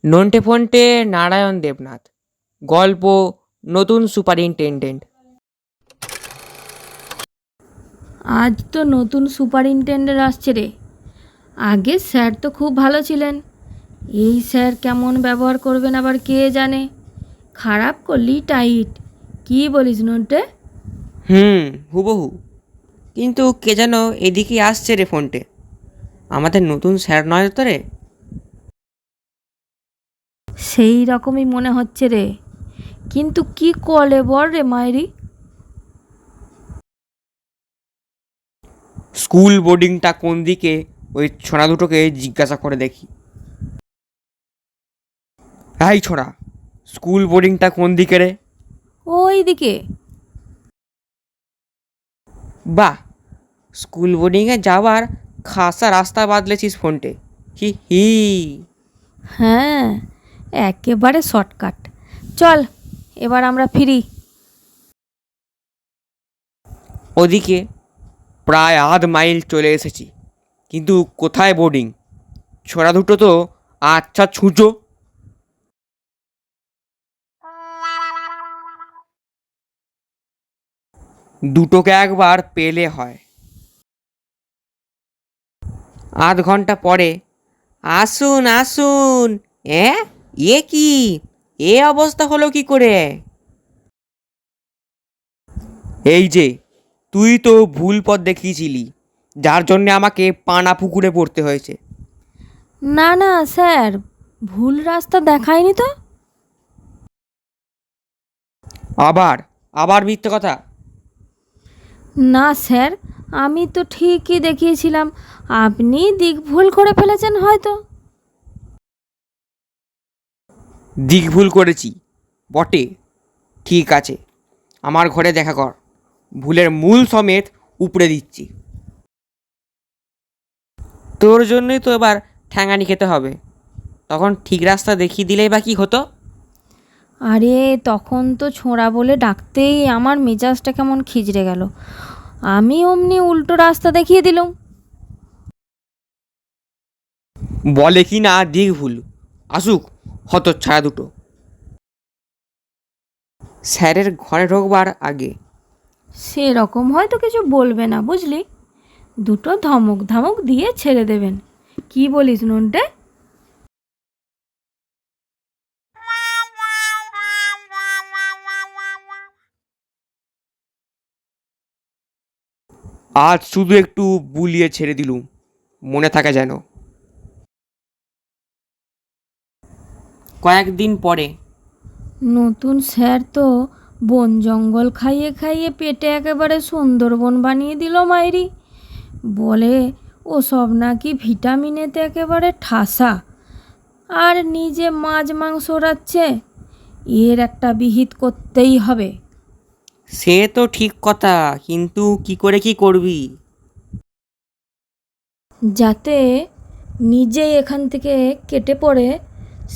নন্টে ফন্টে নারায়ণ দেবনাথ। গল্প নতুন সুপারিনটেনডেন্ট। আজ তো নতুন সুপারিনটেন্ডেন্ট আসছে রে। আগে স্যার তো খুব ভালো ছিলেন, এই স্যার কেমন ব্যবহার করবেন আবার কে জানে। খারাপ করলি টাইট, কি বলিস নন্টে? হুবহু। কিন্তু কে যেন এদিকে আসছে রে ফোনটে। আমাদের নতুন স্যার নয় তো রে? সেই রকমই মনে হচ্ছে রে, কিন্তু কি কলে বল রে মায়েরি? স্কুল বোর্ডিংটা কোন দিকে, ওই ছোড়া দুটোকে জিজ্ঞাসা করে দেখি। এই ছোড়া, স্কুল বোর্ডিংটা কোন দিকে রে? ওই দিকে। বাহ, স্কুল বোর্ডিংয়ে যাওয়ার খাসা রাস্তা বাদলেছিস ফোনটে। হি হি। হ্যাঁ, একেবারে শর্টকাট। চল এবার আমরা ফিরি। ওদিকে প্রায় আধ মাইল চলে এসেছি, কিন্তু কোথায় বোর্ডিং? ছোড়া দুটো তো আচ্ছা ছুঁচো। দুটোকে একবার পেলে হয়। আধ ঘন্টা পরে, আসুন আসুন। এ কি, এ অবস্থা হলো কি করে? এই যে, তুই তো ভুল পথ দেখিয়েছিলি, যার জন্যে আমাকে পানা পুকুরে পড়তে হয়েছে। না না স্যার, ভুল রাস্তা দেখায়নি তো। আবার আবার মিথ্যে কথা। না স্যার, আমি তো ঠিকই দেখিয়েছিলাম, আপনি দিক ভুল করে ফেলেছেন হয়তো। দিক ভুল করেছি বটে, ঠিক আছে, আমার ঘরে দেখা কর, ভুলের মূল সমেত উপড়ে দিচ্ছি। তোর জন্যই তো এবার ঠ্যাঙানি খেতে হবে। তখন ঠিক রাস্তা দেখিয়ে দিলেই বা কী হতো? আরে তখন তো ছোঁড়া বলে ডাকতেই আমার মেজাজটা কেমন খিচড়ে গেল, আমি অমনি উল্টো রাস্তা দেখিয়ে দিলুম। বলে কি না দিক ভুল, আসুক হতচ্ছাড়া দুটো। স্যারের ঘরে ঢোকবার আগে সেরকম হয়তো কিছু বলবে না বুঝলি, দুটো ধমক ধমক দিয়ে ছেড়ে দেবেন। কি বলিস নন্টে? আজ শুধু একটু বুলিয়ে ছেড়ে দিলুম, মনে থাকে যেন। কয়েকদিন পরে, নতুন স্যার তো বন জঙ্গল খাইয়ে খাইয়ে পেটে একেবারে সুন্দরবন বানিয়ে দিল মাইরি। বলে ও সব নাকি ভিটামিনেতে একেবারে ঠাসা, আর নিজে মাছ মাংস রাচ্ছে। এর একটা বিহিত করতেই হবে। সে তো ঠিক কথা, কিন্তু কি করে কি করবি? যাতে নিজেই এখান থেকে কেটে পড়ে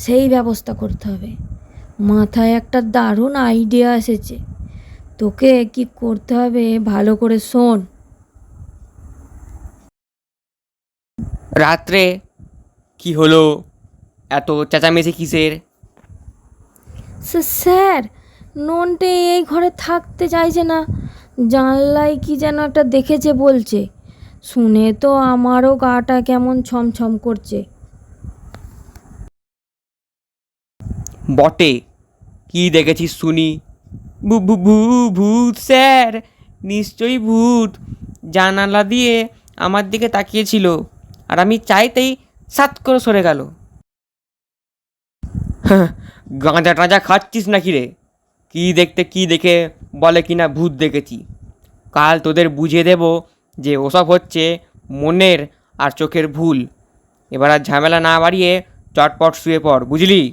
সেই ব্যবস্থা করতে হবে। মাথায় একটা দারুণ আইডিয়া এসেছে, তোকে কি করতে হবে ভালো করে শোন। রাত্রে কি হলো, এত চেঁচামেচি কিসের? স্যার, নন্টে এই ঘরে থাকতে চাইছে না, জানলায় কি যেন একটা দেখেছে বলছে। শুনে তো আমারও গাটা কেমন ছমছম করছে। বটে, কি দেখেছিস শুনি? ভূত স্যার, নিশ্চয়ই ভূত। জানালা দিয়ে আমার দিকে তাকিয়েছিল, আর আমি চাইতেই সাত করে সরে গেল। গাঁজা টাঁজা খাচ্ছিস নাকি রে? কি দেখতে কি দেখে বলে কিনা ভূত দেখেছি। কাল তোদের বুঝিয়ে দেব যে ওসব হচ্ছে মনের আর চোখের ভুল। এবার আর ঝামেলা না বাড়িয়ে চটপট শুয়ে পড়, বুঝলি?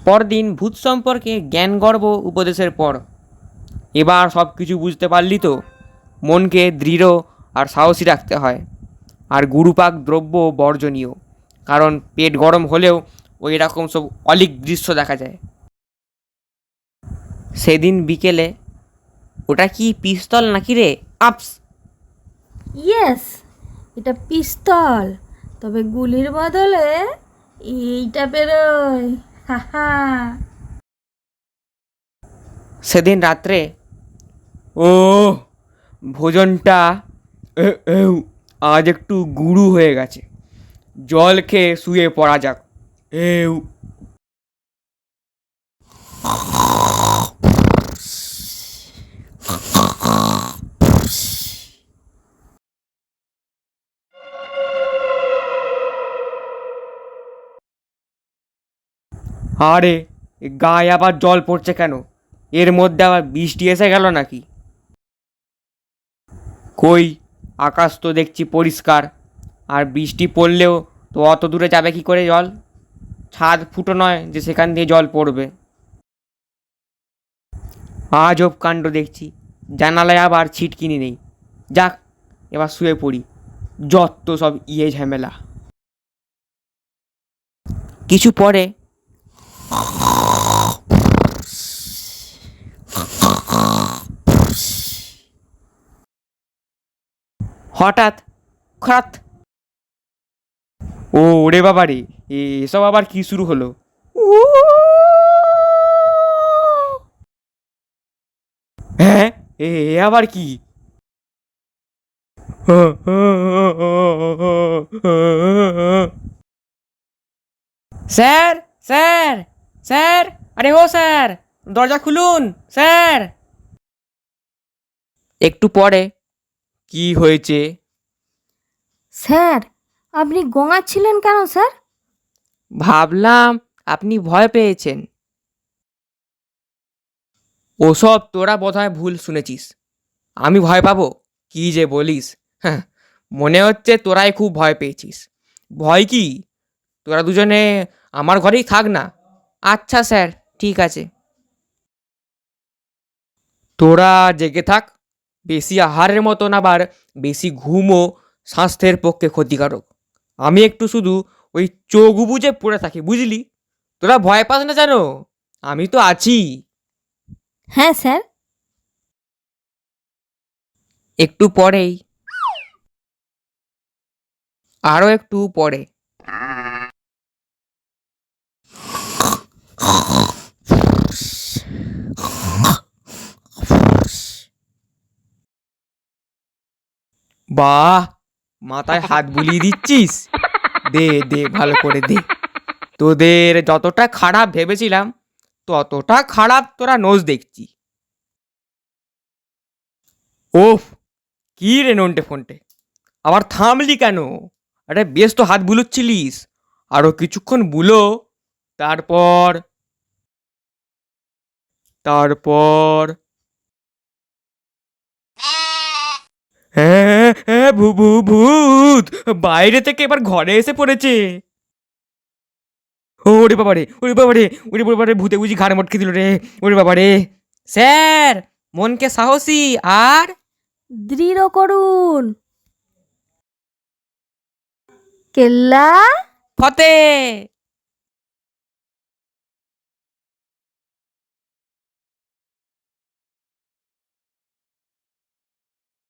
পরদিন ভূত সম্পর্কে জ্ঞানগর্ভ উপদেশের পর এবার সব কিছু বুঝতে পারলি তো? মনকে দৃঢ় আর সাহসী রাখতে হয়, আর গুরুপাক দ্রব্য বর্জনীয়, কারণ পেট গরম হলেও ওই রকম সব অলীক দৃশ্য দেখা যায়। সেদিন বিকেলে, ওটা কি পিস্তল নাকি রে? আপস! ইয়েস, এটা পিস্তল, তবে গুলির বদলে এইটা বেরোয়, হা হা। সেদিন রাত্রে ও ভোজনটা আজ একটু গুরু হয়ে গেছে, জল খেয়ে শুয়ে পড়া যাক। এউ আরে এ গায়ে আবার জল পড়ছে কেন? এর মধ্যে আবার বৃষ্টি এসে গেল নাকি? কই, আকাশ তো দেখছি পরিষ্কার, আর বৃষ্টি পড়লেও তো অত দূরে যাবে কি করে জল? ছাদ ফুটো নয় যে সেখান দিয়ে জল পড়বে। আজব কাণ্ড দেখছি, জানালায় আবার ছিটকিনি নেই। যাক, এবার শুয়ে পড়ি, যত সব ঝামেলা। কিছু পরে হঠাৎ খাত, ও ওরে বাবা রে, এসব আবার কি শুরু হলো? হ্যাঁ, এ আবার কি? স্যার, স্যার, স্যার, আরে ও স্যার, দরজা খুলুন স্যার। একটু পরে, কি হয়েছে? স্যার, আপনি গোঙাচ্ছিলেন কেন স্যার? ভাবলাম আপনি ভয় পেয়েছেন। ওসব তোরা বোধহয় ভুল শুনেছিস। আমি ভয় পাবো? কি যে বলিস! হ্যাঁ, মনে হচ্ছে তোরাই খুব ভয় পেয়েছিস। ভয় কি? তোরা দুজনে আমার ঘরেই থাক না। আচ্ছা স্যার, ঠিক আছে। তোরা জেগে থাক। বেশি আহারের মতন আবার বেশি ঘুমও স্বাস্থ্যের পক্ষে ক্ষতিকারক। আমি একটু শুধু ওই চোখ বুজে পড়ে থাকি, বুঝলি? তোরা ভয় পাস না জানো, আমি তো আছি। হ্যাঁ স্যার। একটু পরেই, আরও একটু পরে, বাহ, মাথায় হাত বুলিয়ে দিচ্ছিস। দে দে, ভালো করে দে। তোদের যতটা খারাপ ভেবেছিলাম ততটা খারাপ তোরা নোজ দেখছি। ওফ, কি রে নন্টে ফন্টে, আবার থামলি কেন? আরে বেশ তো হাত বুলোচ্ছিলিস, আরো কিছুক্ষণ বুলো। তারপর তারপর হ্যাঁ হ্যাঁ, ভূত বাইরে থেকে এবার ঘরে এসে পড়েছে। ওরে বাবারে, ওরে বাবারে, ওরে বাবারে, ভূতে বুঝি ঘাড় মটকে দিল রে। ওরে বাবারে! স্যার, মনকে সাহসী আর দৃঢ় করুন। কেল্লা ফতে।